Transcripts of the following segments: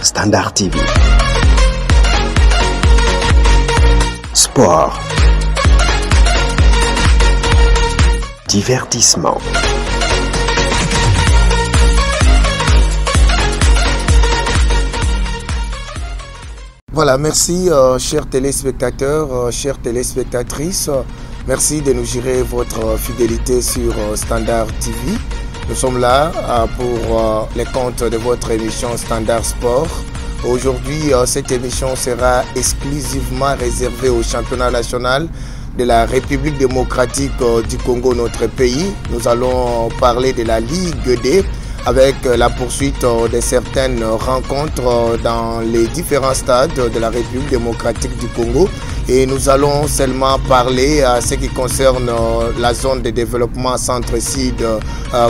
Standard TV. Sport. Divertissement. Voilà, merci chers téléspectateurs, chères téléspectatrices. Merci de nous gérer votre fidélité sur Standard TV. Nous sommes là pour les comptes de votre émission Standard Sport. Aujourd'hui, cette émission sera exclusivement réservée au championnat national de la République démocratique du Congo, notre pays. Nous allons parler de la Ligue D avec la poursuite de certaines rencontres dans les différents stades de la République démocratique du Congo. Et nous allons seulement parler à ce qui concerne la zone de développement centre-sud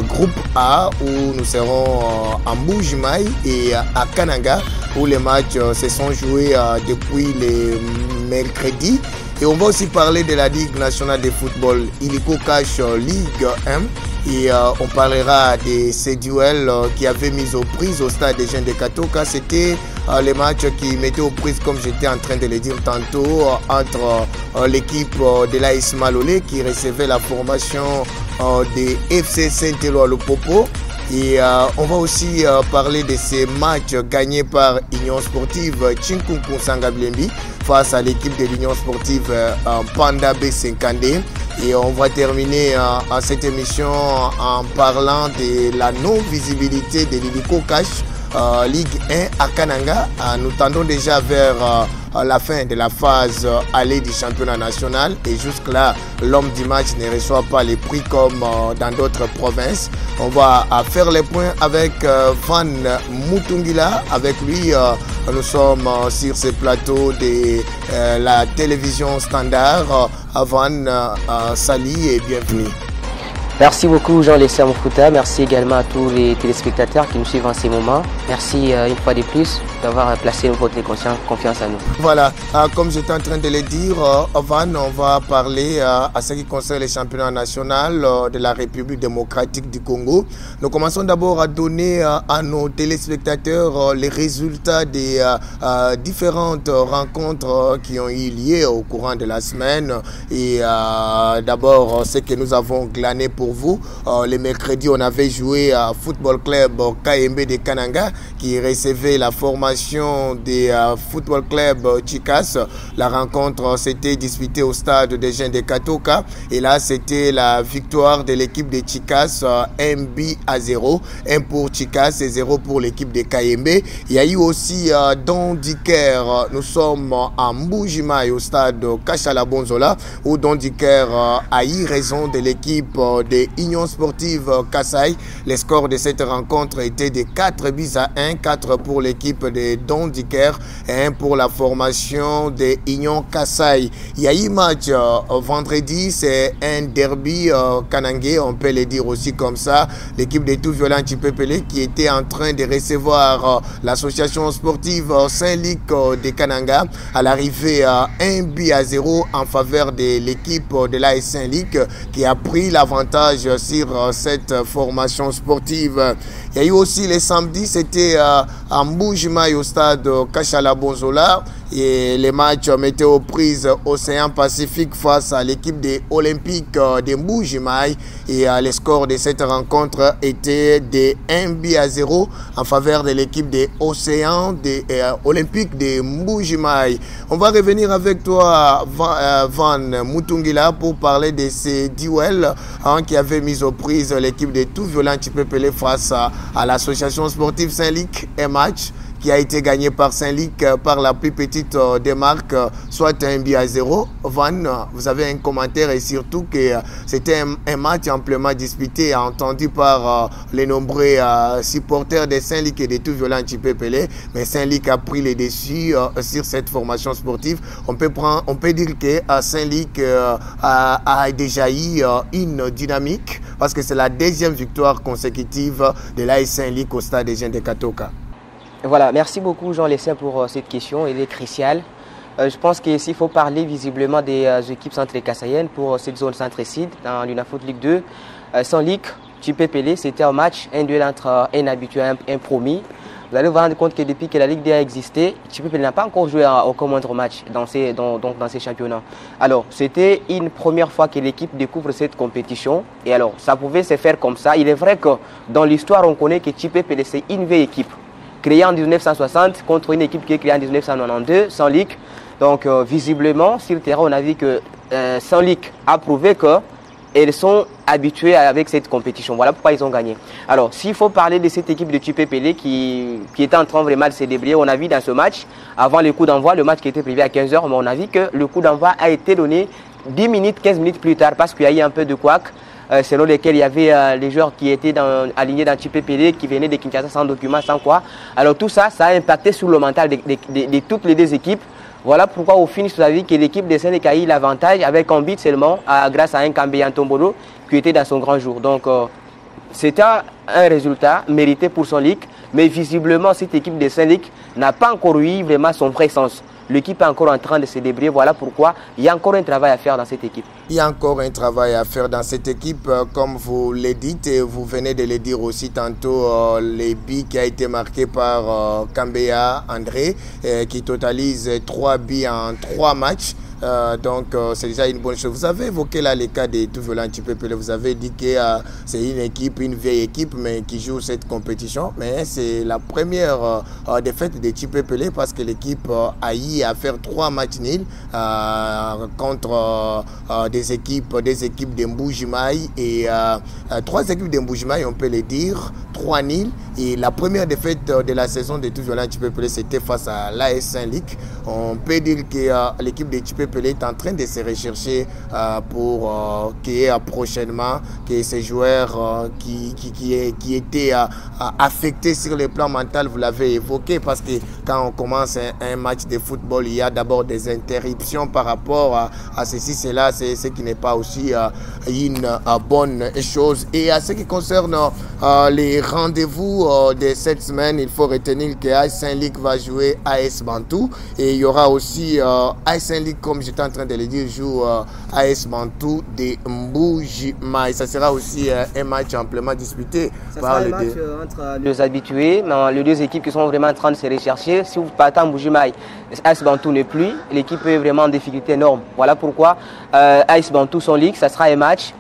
groupe A, où nous serons à Mbuji-Mayi et à Kananga, où les matchs se sont joués depuis les mercredis. Et on va aussi parler de la Ligue nationale de football, Illico Cash Ligue 1. Et on parlera de ces duels qui avaient mis aux prises au stade des Jeunes de Katoka. C'était les matchs qui mettaient aux prises, comme j'étais en train de le dire tantôt, entre l'équipe de l'AS Malolé qui recevait la formation des FC Saint-Éloi Lupopo. Et on va aussi parler de ces matchs gagnés par Union Sportive Chinkunku Sangablembi face à l'équipe de l'Union Sportive Panda B50. Et on va terminer cette émission en parlant de la non-visibilité de l'Illico Cash Ligue 1 à Kananga. Nous tendons déjà vers la fin de la phase aller du championnat national. Et jusque-là, l'homme du match ne reçoit pas les prix comme dans d'autres provinces. On va faire les points avec Van Mutungila. Avec lui, nous sommes sur ce plateau de la télévision Standard. Van, salut et bienvenue. Merci beaucoup Jean-Lesser Moukhouta, merci également à tous les téléspectateurs qui nous suivent en ces moments. Merci une fois de plus d'avoir placé votre confiance à nous. Voilà, comme j'étais en train de le dire, Van, on va parler à ce qui concerne les championnats nationaux de la République démocratique du Congo. Nous commençons d'abord à donner à nos téléspectateurs les résultats des différentes rencontres qui ont eu lieu au courant de la semaine. Et d'abord, ce que nous avons glané pour vous. Les mercredis, on avait joué à Football Club KMB de Kananga qui recevait la formation des Football Club Chikas. La rencontre s'était disputée au stade des Jeunes de Katoka. Et là, c'était la victoire de l'équipe de Chikas, 1-0. 1 pour Chikas et 0 pour l'équipe de KMB. Il y a eu aussi Don Diker. Nous sommes à Mbuji-Mayi au stade Kashala Bonzola où Don Diker a eu raison de l'équipe de Union Sportive Kasai. Les scores de cette rencontre étaient de 4-1, 4 pour l'équipe de Don Diker et 1 pour la formation de Union Kasai. Il y a eu match vendredi, c'est un derby kanangé, on peut le dire aussi comme ça. L'équipe de Tout Violent Chipepele qui était en train de recevoir l'association sportive Saint-Luc de Kananga à l'arrivée 1-0 en faveur de l'équipe de l'AS Saint-Luc qui a pris l'avantage sur cette formation sportive. Il y a eu aussi les samedis, c'était à Mbuji-Mayi au stade Kashala Bonzola. Et les matchs mettaient aux prises Océan Pacifique face à l'équipe des Olympiques de Mbuji-Mayi. Et les scores de cette rencontre étaient de 1-0 en faveur de l'équipe des Océans des Olympiques de Mbuji-Mayi. On va revenir avec toi, Van Mutungila, pour parler de ces duels qui avaient mis aux prises l'équipe de Tout Violent Chipepele face à l'association sportive Saint-Luc. Un match qui a été gagné par Saint-Luc par la plus petite des marques, soit 1-0. Van, vous avez un commentaire et surtout que c'était un match amplement disputé, entendu par les nombreux supporters de Saint-Luc et de Tout Violent Chipepele. Mais Saint-Luc a pris les dessus sur cette formation sportive. On peut dire que Saint-Luc a déjà eu une dynamique parce que c'est la deuxième victoire consécutive de l'AS Saint-Luc au stade des Jeunes de Katoka. Voilà, merci beaucoup Jean-Lesser pour cette question, elle est cruciale. Je pense que s'il faut parler visiblement des équipes centre-kassaïennes pour cette zone centre-sud dans l'UNAFOOT Ligue 2, Saint-Luc, Chipepele, c'était un match, un duel entre un habitué et un promis. vous allez vous rendre compte que depuis que la Ligue 2 a existé, Chipé n'a pas encore joué aucun moindre match dans ces championnats. Alors, c'était une première fois que l'équipe découvre cette compétition. Et alors, ça pouvait se faire comme ça. Il est vrai que dans l'histoire, on connaît que Chipé c'est une vieille équipe, créée en 1960 contre une équipe qui est créée en 1992, sans Ligue. Donc, visiblement, sur le terrain, on a vu que sans Ligue a prouvé que elles sont habituées avec cette compétition. Voilà pourquoi ils ont gagné. Alors, s'il faut parler de cette équipe de Chipé Pelé qui était en train vraiment de se débrouiller, on a vu dans ce match, avant le coup d'envoi, le match qui était prévu à 15 h, mais on a vu que le coup d'envoi a été donné 10 minutes, 15 minutes plus tard parce qu'il y a eu un peu de couac, selon lesquels il y avait les joueurs qui étaient alignés dans Chipé Pelé, qui venaient de Kinshasa sans document, sans quoi. Alors tout ça, ça a impacté sur le mental de toutes les deux équipes. Voilà pourquoi au finish, vous avez vu que l'équipe de Saint-Luc a eu l'avantage avec un but seulement grâce à un Kambé Tombolo qui était dans son grand jour. Donc c'était un résultat mérité pour son ligue, mais visiblement cette équipe de Saint-Luc n'a pas encore eu vraiment son vrai sens. L'équipe est encore en train de se débrouiller. Voilà pourquoi il y a encore un travail à faire dans cette équipe. Il y a encore un travail à faire dans cette équipe, comme vous le dites et vous venez de le dire aussi tantôt, les buts qui a été marqué par Kambéa André, qui totalise 3 buts en 3 matchs. Donc c'est déjà une bonne chose. Vous avez évoqué là les cas de Tout Violent Chipé Pelé. Vous avez dit que c'est une équipe, une vieille équipe, mais qui joue cette compétition. Mais c'est la première défaite de Chipé Pelé parce que l'équipe a eu à faire 3 matchs nuls contre des équipes de Mbujimaï et 3 équipes de Mbujimaï, on peut le dire, 3 nuls. Et la première défaite de la saison de Tout Violent Chipé Pelé, c'était face à l'AS Saint-Luc. On peut dire que l'équipe de Chipé Pelé est en train de se rechercher pour qu'il y ait prochainement que ces joueurs qui étaient affectés sur le plan mental, vous l'avez évoqué, parce que quand on commence un match de football, il y a d'abord des interruptions par rapport à ceci, cela, c'est ce qui n'est pas aussi une bonne chose. Et à ce qui concerne les rendez-vous de cette semaine, il faut retenir que AS Saint-Luc va jouer AS Bantou et il y aura aussi AS Saint-Luc, comme j'étais en train de le dire, joue AS Bantou de Mbujimaï. Ça sera aussi un match amplement disputé par les deux. Entre les habitués, les deux équipes qui sont vraiment en train de se rechercher. Si vous partez en Mbujimaï, AS Bantou n'est plus, l'équipe est vraiment en difficulté énorme. Voilà pourquoi AS Bantou son ligue, ça sera un match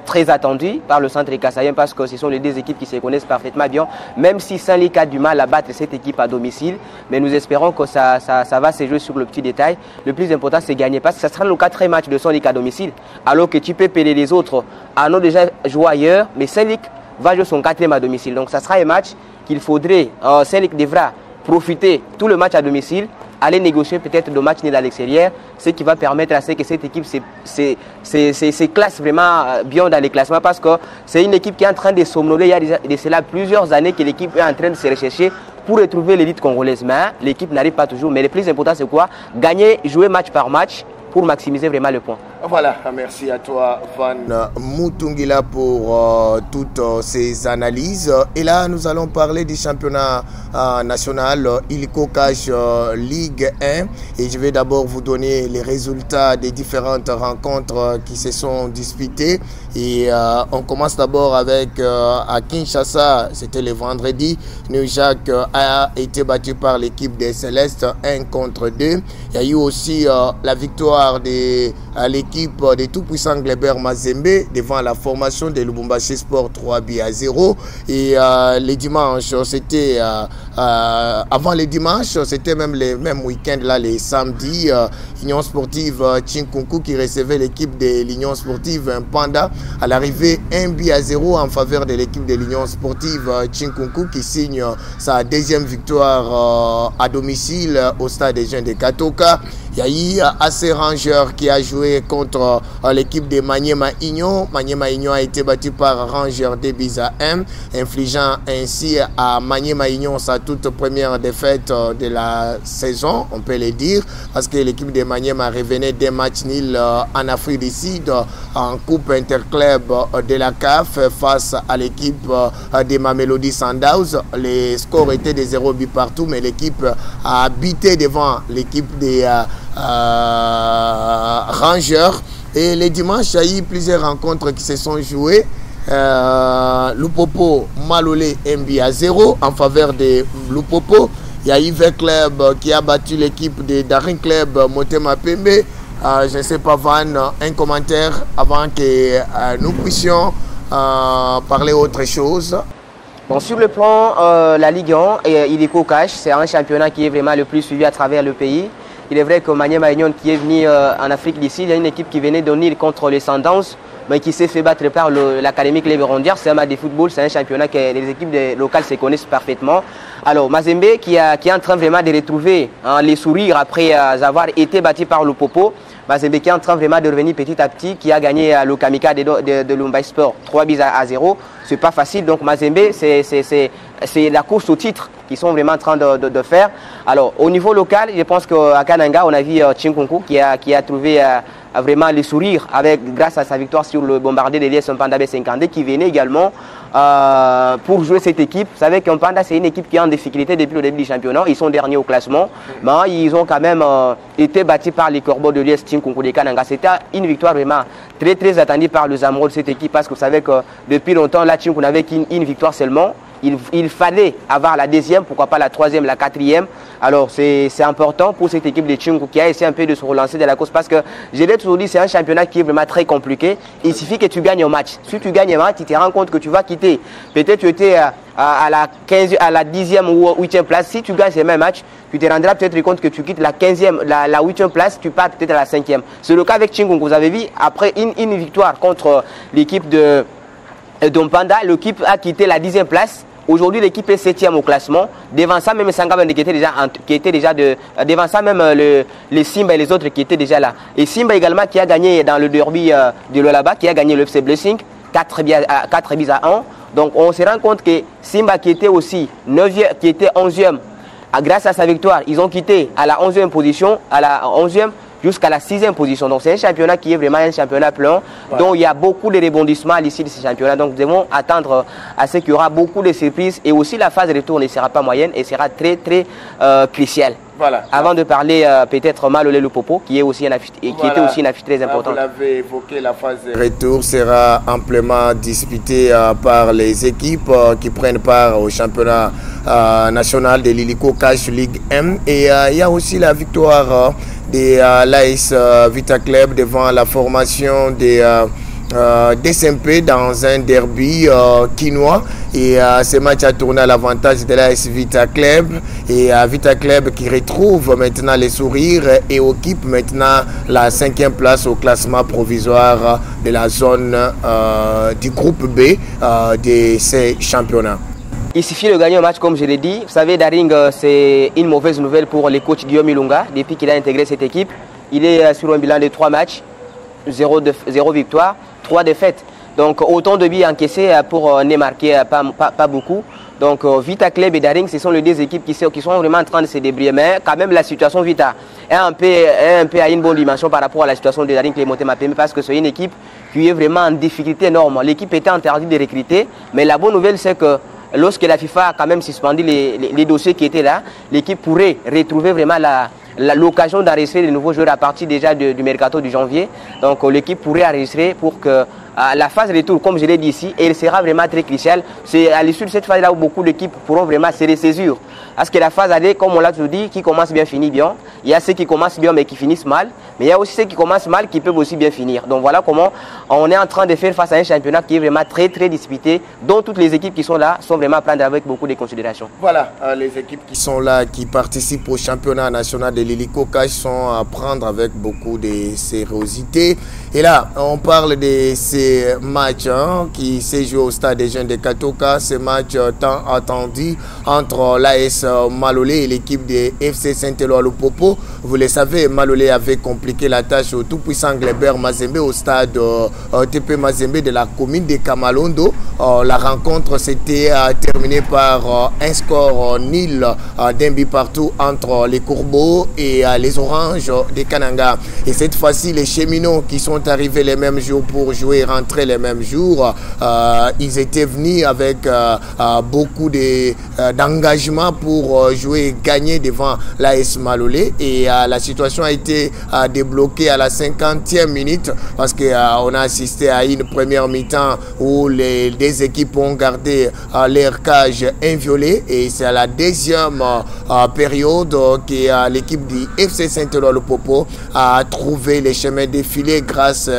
très attendu par le centre kassaïen parce que ce sont les deux équipes qui se connaissent parfaitement bien, même si Saint-Luc a du mal à battre cette équipe à domicile, mais nous espérons que ça va se jouer sur le petit détail. Le plus important, c'est gagner parce que ça sera le 4e match de Saint-Luc à domicile, alors que Chipé Pelé les autres en ont déjà joué ailleurs, mais Saint-Luc va jouer son 4e à domicile. Donc ça sera un match qu'il faudrait, Saint-Luc devra profiter tout le match à domicile, aller négocier peut-être le match nul à l'extérieur, ce qui va permettre à ce que cette équipe se classe vraiment bien dans les classements parce que c'est une équipe qui est en train de somnoler. Il y a de cela plusieurs années que l'équipe est en train de se rechercher pour retrouver l'élite congolaise. Mais l'équipe n'arrive pas toujours. Mais le plus important, c'est quoi? Gagner, jouer match par match pour maximiser vraiment le point. Voilà, merci à toi Van Mutungila pour toutes ces analyses. Et là, nous allons parler du championnat national Illico Cash Ligue 1. Et je vais d'abord vous donner les résultats des différentes rencontres qui se sont disputées. Et on commence d'abord avec à Kinshasa, c'était le vendredi. New-Jacques a été battu par l'équipe des Célestes 1 contre 2. Il y a eu aussi la victoire de l'équipe des tout-puissants Gleber Mazembe devant la formation de Lubumbashi Sport 3-0. Et les dimanches, c'était avant les dimanches, c'était même les mêmes week-ends là, les samedis, Union Sportive Chinkunku qui recevait l'équipe de l'Union Sportive Panda. À l'arrivée, 1-0 en faveur de l'équipe de l'Union Sportive Chinkunku qui signe sa 2e victoire à domicile au stade des Jeunes de Katoka. Il y a eu AC Rangers qui a joué contre l'équipe de Maniema Union. Maniema Union a été battu par Rangers 2-1, infligeant ainsi à Maniema Union sa toute première défaite de la saison, on peut le dire, parce que l'équipe de Maniema revenait des matchs nuls en Afrique du Sud en Coupe Interclub de la CAF face à l'équipe de Mamelodi Sundowns. Les scores étaient de 0 buts partout, mais l'équipe a habité devant l'équipe des Rangers. Et les dimanches, il y a eu plusieurs rencontres qui se sont jouées. Lupopo Malolé MB à 0 en faveur de Lupopo. Il y a Yves Club qui a battu l'équipe de Daring Club Motema Pembe. Je ne sais pas, Van, un commentaire avant que nous puissions parler autre chose. Bon, sur le plan la Ligue 1, Illico Cash, c'est un championnat qui est vraiment le plus suivi à travers le pays. Il est vrai que Maniema Union qui est venu en Afrique d'ici, il y a une équipe qui venait d'Onil contre les Sundowns, mais qui s'est fait battre par l'Académie Club Rondière. C'est un match de football, c'est un championnat que les équipes locales se connaissent parfaitement. Alors Mazembe qui est en train vraiment de retrouver les sourires après avoir été battu par le Popo. Mazembe qui est en train vraiment de revenir petit à petit, qui a gagné le Kamika de Lumbai Sport 3-0. C'est pas facile, donc Mazembe c'est la course au titre qu'ils sont vraiment en train de faire. Alors au niveau local, je pense qu'à Kananga, on a vu Chinkunku qui a trouvé vraiment le sourire grâce à sa victoire sur le bombardé de l'IS Mpanda B52 qui venait également pour jouer cette équipe. Vous savez qu'Mpanda c'est une équipe qui est en difficulté depuis le début du championnat. Ils sont derniers au classement, mais ils ont quand même été battus par les Corbeaux de l'IS Chinkunku de Kananga. C'était une victoire vraiment très attendue par les amoureux de cette équipe parce que vous savez que depuis longtemps, là Chinkunku n'avait qu'une victoire seulement. Il fallait avoir la deuxième, pourquoi pas la troisième, la quatrième. Alors c'est important pour cette équipe de Chinkunku qui a essayé un peu de se relancer de la course parce que je l'ai toujours dit, c'est un championnat qui est vraiment très compliqué. Il suffit que tu gagnes un match. Si tu gagnes un match, tu te rends compte que tu vas quitter. Peut-être tu étais à la 10e ou 8e place. Si tu gagnes ces mêmes matchs, tu te rendras peut-être compte que tu quittes la 15e, la 8e place, tu pars peut-être à la 5e. C'est le cas avec Chinkunku. Vous avez vu, après une victoire contre l'équipe de Mpanda, l'équipe a quitté la 10e place. Aujourd'hui, l'équipe est 7e au classement. Devant ça, même Sangabende qui était déjà devant ça, même les Simba et les autres qui étaient déjà là. Et Simba également qui a gagné dans le derby de Lualaba, qui a gagné le FC Blessing, 4 buts à 1. Donc on se rend compte que Simba qui était aussi 9e, qui était 11e, grâce à sa victoire, ils ont quitté à la 11e position, à la 11e jusqu'à la 6e position. Donc c'est un championnat qui est vraiment un championnat plein, voilà, dont il y a beaucoup de rebondissements à l'issue de ce championnat. Donc nous devons attendre à ce qu'il y aura beaucoup de surprises et aussi la phase de retour ne sera pas moyenne et sera très cruciale. Voilà. Avant de parler peut-être Malolé Lupopo qui est aussi qui était aussi une affiche très importante. Vous l'avez évoqué, la phase de retour sera amplement disputée par les équipes qui prennent part au championnat national de l'Illico Cash Ligue M. Et il y a aussi la victoire de l'AS Vita Club devant la formation des SMP dans un derby quinois et ce match a tourné à l'avantage de l'AS Vita Club et Vita Club qui retrouve maintenant les sourires et occupe maintenant la 5e place au classement provisoire de la zone du groupe B de ces championnats. Il suffit de gagner un match comme je l'ai dit. Vous savez, Daring, c'est une mauvaise nouvelle pour le coach Guillaume Ilunga depuis qu'il a intégré cette équipe. Il est sur un bilan de 3 matchs, 0 victoire, 3 défaites. Donc autant de buts encaissés pour ne marquer pas beaucoup. Donc Vita Club et Daring, ce sont les deux équipes qui sont vraiment en train de se débrouiller. Mais quand même la situation Vita est un peu à une bonne dimension par rapport à la situation de Daring Club Motema Pembe parce que c'est une équipe qui est vraiment en difficulté énorme. L'équipe était interdite de recruter, mais la bonne nouvelle c'est que lorsque la FIFA a quand même suspendu les dossiers qui étaient là, l'équipe pourrait retrouver vraiment l'occasion d'enregistrer de nouveaux joueurs à partir déjà du mercato du janvier. Donc l'équipe pourrait enregistrer pour que la phase de retour, comme je l'ai dit ici, elle sera vraiment très cruciale. C'est à l'issue de cette phase-là où beaucoup d'équipes pourront vraiment se ressaisir. Parce que la phase AD, comme on l'a toujours dit, qui commence bien finit bien. Il y a ceux qui commencent bien mais qui finissent mal. Mais il y a aussi ceux qui commencent mal qui peuvent aussi bien finir. Donc voilà comment on est en train de faire face à un championnat qui est vraiment très disputé, dont toutes les équipes qui sont là sont vraiment à prendre avec beaucoup de considération. Voilà, les équipes qui sont là, qui participent au championnat national de l'Illico Cash sont à prendre avec beaucoup de sériosité. Et là, on parle de ces matchs qui s'est joué au stade des jeunes de Katoka, ces matchs tant attendus entre l'AS Malolé et l'équipe de FC Saint-Éloi Lupopo. Vous le savez, Malolé avait compliqué la tâche au tout-puissant Glebert Mazembe au stade TP Mazembe de la commune de Kamalondo. La rencontre s'était terminée par un score nul d'un but partout entre les Courbeaux et les Oranges de Kananga. Et cette fois-ci, les cheminots qui sont arrivés les mêmes jours pour jouer rentrés les mêmes jours. Ils étaient venus avec beaucoup d'engagement pour jouer et gagner devant l'AS Malolé. Et la situation a été débloquée à la 50e minute parce qu'on a assisté à une première mi-temps où les deux équipes ont gardé leur cage inviolée. Et c'est à la deuxième période que l'équipe du FC Saint-Éloi-le-Popo a trouvé les chemins défilés grâce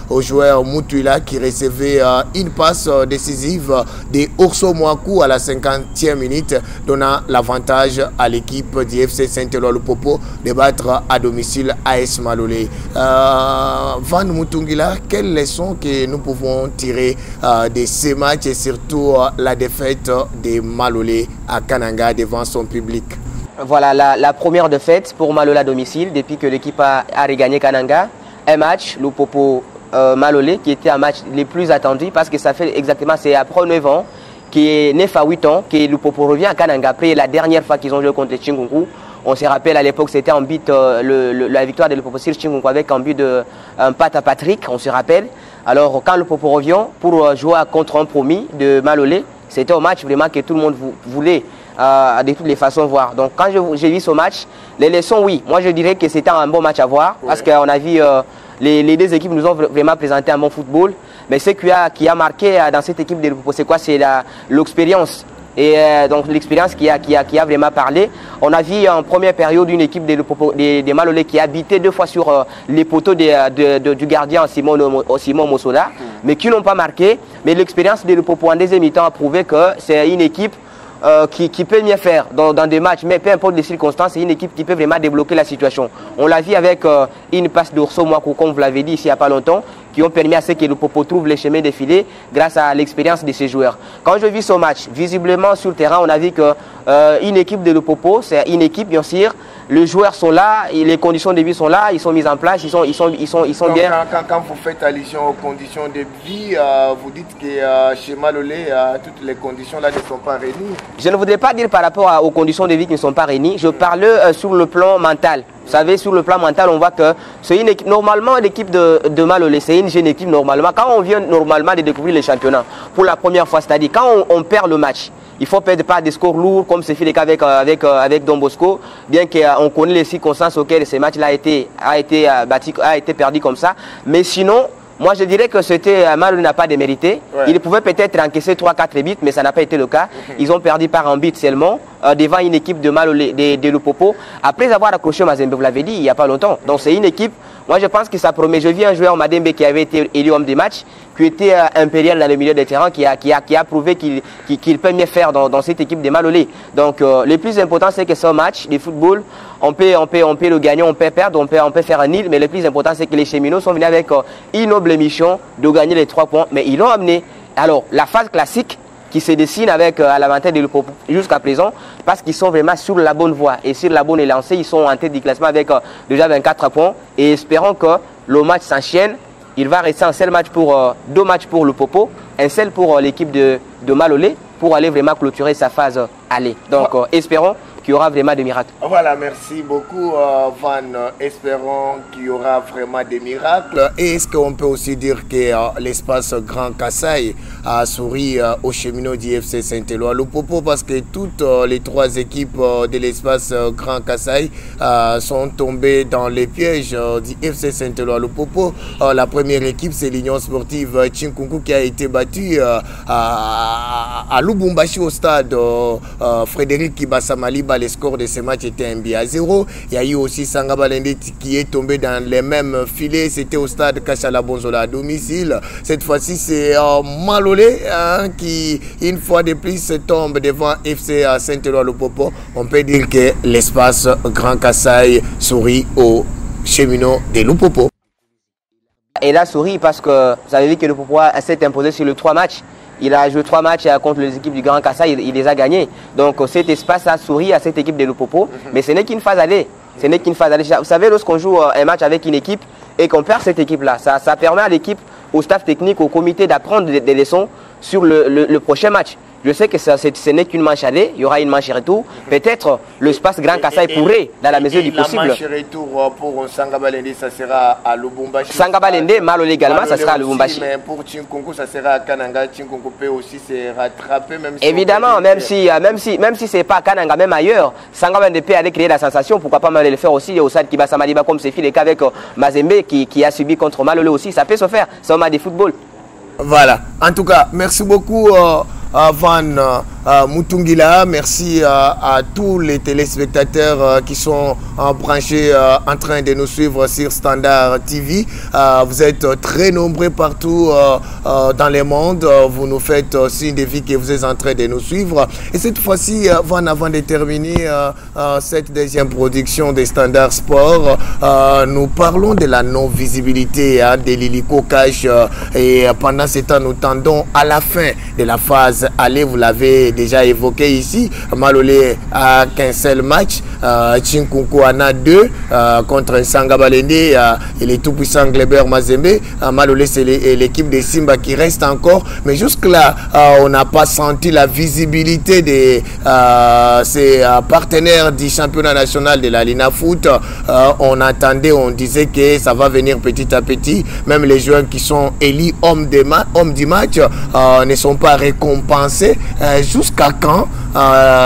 au joueur Moutuila qui recevait une passe décisive de Orso Mouakou à la 50e minute, donnant l'avantage à l'équipe du FC Saint-Éloi-le-Popo de battre à domicile AS Malolé. Van Mutungila, quelles leçons que nous pouvons tirer de ces matchs et surtout la défaite de Malolé à Kananga devant son public? Voilà la première défaite pour Malolé à domicile depuis que l'équipe a regagné Kananga. Un match, le Popo Malolé, qui était un match les plus attendus parce que ça fait exactement, c'est après 9 ans, qui est 9 à 8 ans, que le Popo revient à Kananga. Après la dernière fois qu'ils ont joué contre Chingunku, on se rappelle à l'époque c'était en but, la victoire de le Popo sur Chingunku avec un but de Pat à Patrick, on se rappelle. Alors quand le Popo revient pour jouer contre un promis de Malolé, c'était un match vraiment que tout le monde voulait de toutes les façons voir. Donc quand j'ai vu ce match, les leçons, oui, moi je dirais que c'était un bon match à voir parce qu'on a vu les deux équipes nous ont vraiment présenté un bon football. Mais ce qui a marqué dans cette équipe de Popo, c'est quoi? C'est l'expérience. Et donc l'expérience qui a vraiment parlé. On a vu en première période une équipe de Malolé qui a habité 2 fois sur les poteaux du gardien Simon Mosoda, mais qui n'ont pas marqué. Mais l'expérience de Popo en deuxième mi-temps a prouvé que c'est une équipe qui peut mieux faire dans des matchs, mais peu importe les circonstances, c'est une équipe qui peut vraiment débloquer la situation. On l'a vu avec une passe d'Orso Mouakou, comme vous l'avez dit ici il n'y a pas longtemps, qui ont permis à ce que le Popo trouve les chemins défilés grâce à l'expérience de ses joueurs. Quand je vis ce match, visiblement sur le terrain, on a vu que une équipe de le Popo, c'est une équipe bien sûr. Les joueurs sont là, les conditions de vie sont là, ils sont mis en place, ils sont donc, bien. Quand vous faites allusion aux conditions de vie, vous dites que chez Malolé, toutes les conditions là ne sont pas réunies. Je ne voudrais pas dire par rapport aux conditions de vie qui ne sont pas réunies, je parle sur le plan mental. Vous savez, sur le plan mental, on voit que c'est une équipe, normalement l'équipe de Malolé, c'est une jeune équipe normalement. Quand on vient normalement de découvrir les championnats pour la première fois, c'est-à-dire quand on perd le match, il ne faut perdre pas des scores lourds comme c'est fait le cas avec Don Bosco, bien qu'on connaît les circonstances auxquelles ce match-là a été perdu comme ça. Mais sinon, moi je dirais que Malolé n'a pas démérité. Il pouvait peut-être encaisser 3-4 buts, mais ça n'a pas été le cas. Ils ont perdu par un but seulement devant une équipe de Malolé, de Lupopo, après avoir accroché Mazembe, vous l'avez dit, il n'y a pas longtemps. Donc c'est une équipe, moi je pense que ça promet. Je vis un joueur Madembe qui avait été élu homme des matchs, qui était impérial dans le milieu des terrains, qui a prouvé qu'il peut mieux faire dans cette équipe de Malolé. Donc le plus important c'est que ce match de football, on peut le gagner, on peut perdre, on peut faire un nil, mais le plus important c'est que les cheminots sont venus avec une noble mission de gagner les 3 points, mais ils l'ont amené. Alors la phase classique qui se dessine avec l'avantage de l'Upopo jusqu'à présent, parce qu'ils sont vraiment sur la bonne voie et sur la bonne élancée, ils sont en tête du classement avec déjà 24 points, et espérons que le match s'enchaîne. Il va rester un seul match pour 2 matchs pour le Popo, un seul pour l'équipe de Malolé, pour aller vraiment clôturer sa phase aller. Donc espérons qu'il y aura vraiment des miracles. Voilà, merci beaucoup Van. Espérons qu'il y aura vraiment des miracles. Et est-ce qu'on peut aussi dire que l'espace Grand Kassai a souri aux cheminots du FC Saint-Éloi-le-Popo, parce que toutes les 3 équipes de l'espace Grand Kassai sont tombées dans les pièges du FC Saint-Éloi-le-Popo. La première équipe, c'est l'Union sportive Chinkunku qui a été battue à Lubumbashi au stade Frédéric Kibasa-Maliba. Les scores de ce match étaient 1-0. Il y a eu aussi Sangabalende qui est tombé dans les mêmes filets. C'était au stade Kachala Bonzola à domicile. Cette fois-ci, c'est Malolé qui, une fois de plus, tombe devant FC Saint-Éloi-le-Popo. On peut dire que l'espace Grand Kassai sourit aux cheminots de Lupopo. Et là, sourit parce que vous avez vu que le Lupopo s'est imposé sur les 3 matchs. Il a joué 3 matchs contre les équipes du Grand Kassai, il les a gagnés. Donc cet espace a souri à cette équipe de Lupopo, mais ce n'est qu'une phase aller. Ce n'est qu'une phase aller. Vous savez, lorsqu'on joue un match avec une équipe et qu'on perd cette équipe-là, ça permet à l'équipe, au staff technique, au comité d'apprendre des leçons sur le prochain match. Je sais que ce n'est qu'une manche aller, il y aura une manche retour. Peut-être le espace Grand Kassai pourrait, dans la mesure du possible. La manche retour pour Sangabalende, ça sera à Lubumbashi. Sangabalende, Malolé également, ça sera à Lubumbashi. Mais pour Chinkonko, ça sera à Kananga. Chinkonko peut aussi se rattraper. Même si évidemment, même si ce n'est pas à Kananga, même ailleurs, Sangabalende peut aller créer la sensation. Pourquoi pas mal le faire aussi au stade Kibasa Maliba, comme c'est fait le cas avec Mazembe qui a subi contre Malolé aussi. Ça peut se faire, c'est un match de football. Voilà. En tout cas, merci beaucoup Van Mutungila. Merci à tous les téléspectateurs qui sont branchés en train de nous suivre sur Standard TV. Vous êtes très nombreux partout dans le monde. Vous nous faites signe de vie que vous êtes en train de nous suivre. Et cette fois-ci, Van, avant de terminer cette deuxième production des Standard Sport, nous parlons de la non-visibilité de l'hélico cash. Et pendant ce temps, nous tendons à la fin de la phase aller. Vous l'avez déjà évoqué ici. Malolé a qu'un seul match. Chinkonko en a 2 contre Sangabalende et les tout-puissants Gleber Mazembe. Malolé, c'est l'équipe de Simba qui reste encore. Mais jusque-là, on n'a pas senti la visibilité de ces partenaires du championnat national de la Lina Foot. On attendait, on disait que ça va venir petit à petit. Même les joueurs qui sont élus hommes du match ne sont pas récompensés. Jusqu'à quand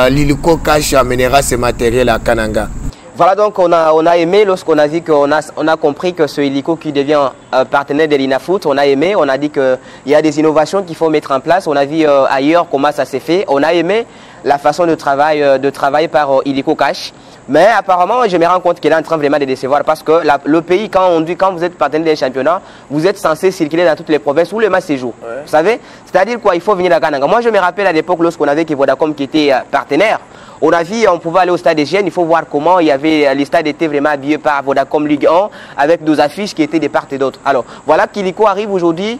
l'hélico cash amènera ce matériel à Kananga? Voilà, donc on a aimé lorsqu'on a dit qu'on a compris que ce hélico qui devient partenaire de l'INAFoot, on a aimé, on a dit qu'il y a des innovations qu'il faut mettre en place. On a vu ailleurs comment ça s'est fait. On a aimé la façon de travailler par hélico cash. Mais apparemment, je me rends compte qu'il est en train vraiment de décevoir parce que le pays, quand vous êtes partenaire des championnats, vous êtes censé circuler dans toutes les provinces où le match se joue. Ouais. Vous savez? C'est-à-dire quoi? Il faut venir à Kananga. Moi, je me rappelle à l'époque, lorsqu'on avait Vodacom qui était partenaire, on a vu, on pouvait aller au stade des Gênes, il faut voir comment il y avait, les stades étaient vraiment habillés par Vodacom Ligue 1 avec nos affiches qui étaient de part et d'autre. Alors, voilà qu'Hélico arrive aujourd'hui.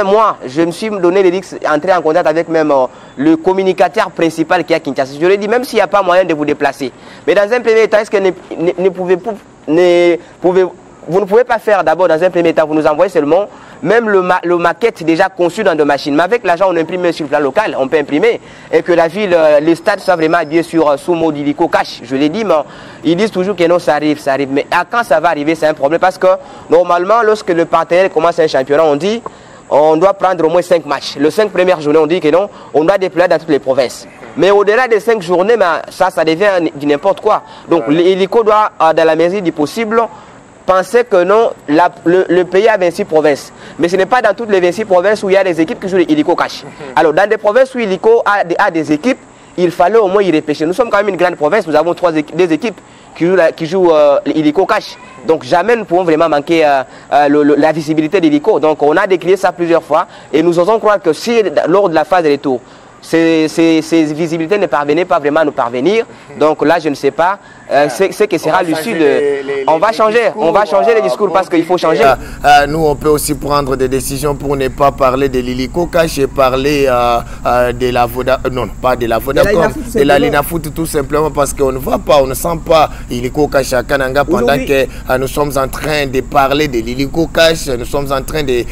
Moi, je me suis donné les risques, entrer en contact avec même le communicateur principal qui est à Kinshasa. Je lui ai dit, même s'il n'y a pas moyen de vous déplacer, mais dans un premier temps, est-ce que vous ne pouvez pas faire d'abord, dans un premier temps, vous nous envoyez seulement même le maquette déjà conçu dans des machines. Mais avec l'argent, on imprime sur le plan local, on peut imprimer. Et que la ville, les stades soient vraiment habillés sous mode hélico cash. Je l'ai dit, mais ils disent toujours que non, ça arrive. Mais quand ça va arriver, c'est un problème parce que normalement, lorsque le partenaire commence un championnat, on dit on doit prendre au moins 5 matchs. Les 5 premières journées, on dit que non, on doit déployer dans toutes les provinces. Mais au-delà des 5 journées, ça devient du n'importe quoi. Donc l'hélico doit, dans la mesure du possible, penser que non, le pays a 26 provinces. Mais ce n'est pas dans toutes les 26 provinces où il y a des équipes qui jouent l'hélico cash. Alors dans des provinces où l'hélico a des équipes, il fallait au moins y repêcher. Nous sommes quand même une grande province, nous avons des équipes qui jouent l'hélico cash. Donc jamais nous pouvons vraiment manquer la visibilité de l'hélico. Donc on a décrié ça plusieurs fois et nous osons croire que si lors de la phase de retour, ces visibilités ne parvenaient pas vraiment à nous parvenir. Donc là, je ne sais pas ce que sera l'issue de... On va changer les discours parce qu'il faut changer. Nous, on peut aussi prendre des décisions pour ne pas parler de l'hélico cash et parler de la Vodacom, non, pas de la Vodacom, de la Linafoot tout simplement parce qu'on ne voit pas, on ne sent pas l'hélico cash à Kananga pendant que nous sommes en train de parler de l'hélico cash, nous sommes en train de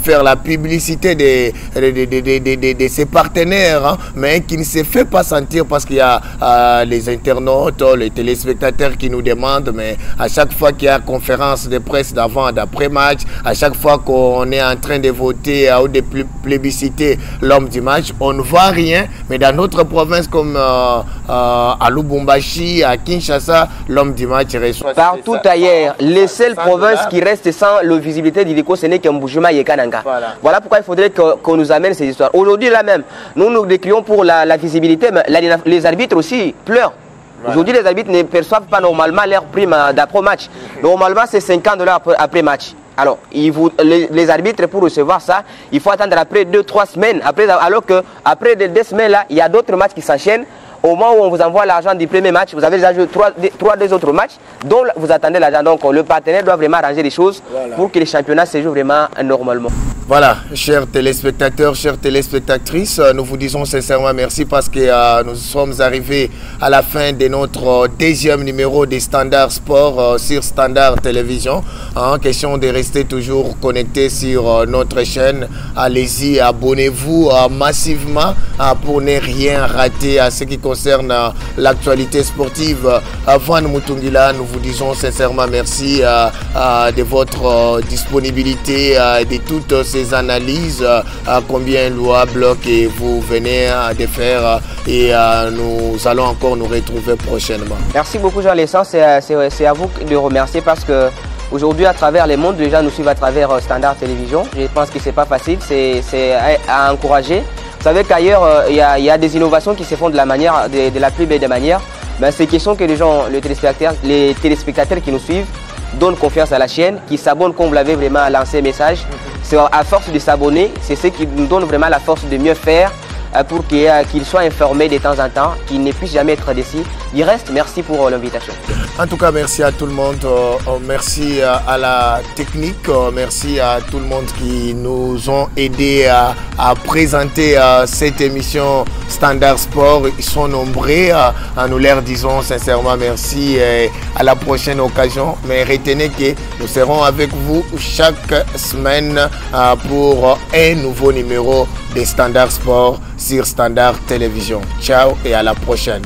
faire la publicité de ses partenaires. Hein, mais qui ne se fait pas sentir parce qu'il y a les internautes, les téléspectateurs qui nous demandent, mais à chaque fois qu'il y a conférence de presse d'avant, d'après-match, à chaque fois qu'on est en train de voter ou de plébisciter l'homme du match, on ne voit rien, mais dans d'autres provinces comme à Lubumbashi, à Kinshasa, l'homme du match reçoit... Partout ailleurs, les seules provinces qui restent sans la visibilité d'Hélico, ce n'est qu'Mbushima et Kananga. Voilà pourquoi il faudrait qu'on nous amène ces histoires. Aujourd'hui, là même, nous décrions pour la visibilité, mais les arbitres aussi pleurent. Voilà. Aujourd'hui, les arbitres ne perçoivent pas normalement leur prime d'après-match. Normalement, c'est 50 $ après match. Alors, les arbitres, pour recevoir ça, il faut attendre après 2-3 semaines. Alors qu'après 2 semaines, là, il y a d'autres matchs qui s'enchaînent. au moment où on vous envoie l'argent du premier match, vous avez déjà joué 3 autres matchs dont vous attendez l'argent. Donc le partenaire doit vraiment arranger les choses pour que les championnats se jouent vraiment normalement. Voilà, chers téléspectateurs, chères téléspectatrices, nous vous disons sincèrement merci parce que nous sommes arrivés à la fin de notre deuxième numéro des Standard Sport sur Standard Télévision. Question de rester toujours connecté sur notre chaîne. Allez-y, abonnez-vous massivement pour ne rien rater à ce qui concerne l'actualité sportive. Van Mutungila, nous vous disons sincèrement merci de votre disponibilité, de toutes ces analyses, combien louable que vous venez de faire et nous allons encore nous retrouver prochainement. Merci beaucoup Jean-Lescent, c'est à vous de remercier parce que aujourd'hui à travers le monde, les gens nous suivent à travers Standard Télévision. Je pense que c'est pas facile, c'est à encourager. Vous savez qu'ailleurs, il y a des innovations qui se font de la plus belle des manières. Ben, c'est question que les téléspectateurs qui nous suivent donnent confiance à la chaîne, qui s'abonnent comme vous l'avez vraiment lancé un message. C'est à force de s'abonner, c'est ce qui nous donne vraiment la force de mieux faire pour qu'ils soient informés de temps en temps, qu'ils ne puissent jamais être déçus. Il reste, merci pour l'invitation. En tout cas, merci à tout le monde. Merci à la technique. Merci à tout le monde qui nous ont aidés à présenter cette émission Standard Sport. Ils sont nombreux. Nous leur disons sincèrement merci et à la prochaine occasion. Mais retenez que nous serons avec vous chaque semaine pour un nouveau numéro des Standard Sport sur Standard Télévision. Ciao et à la prochaine.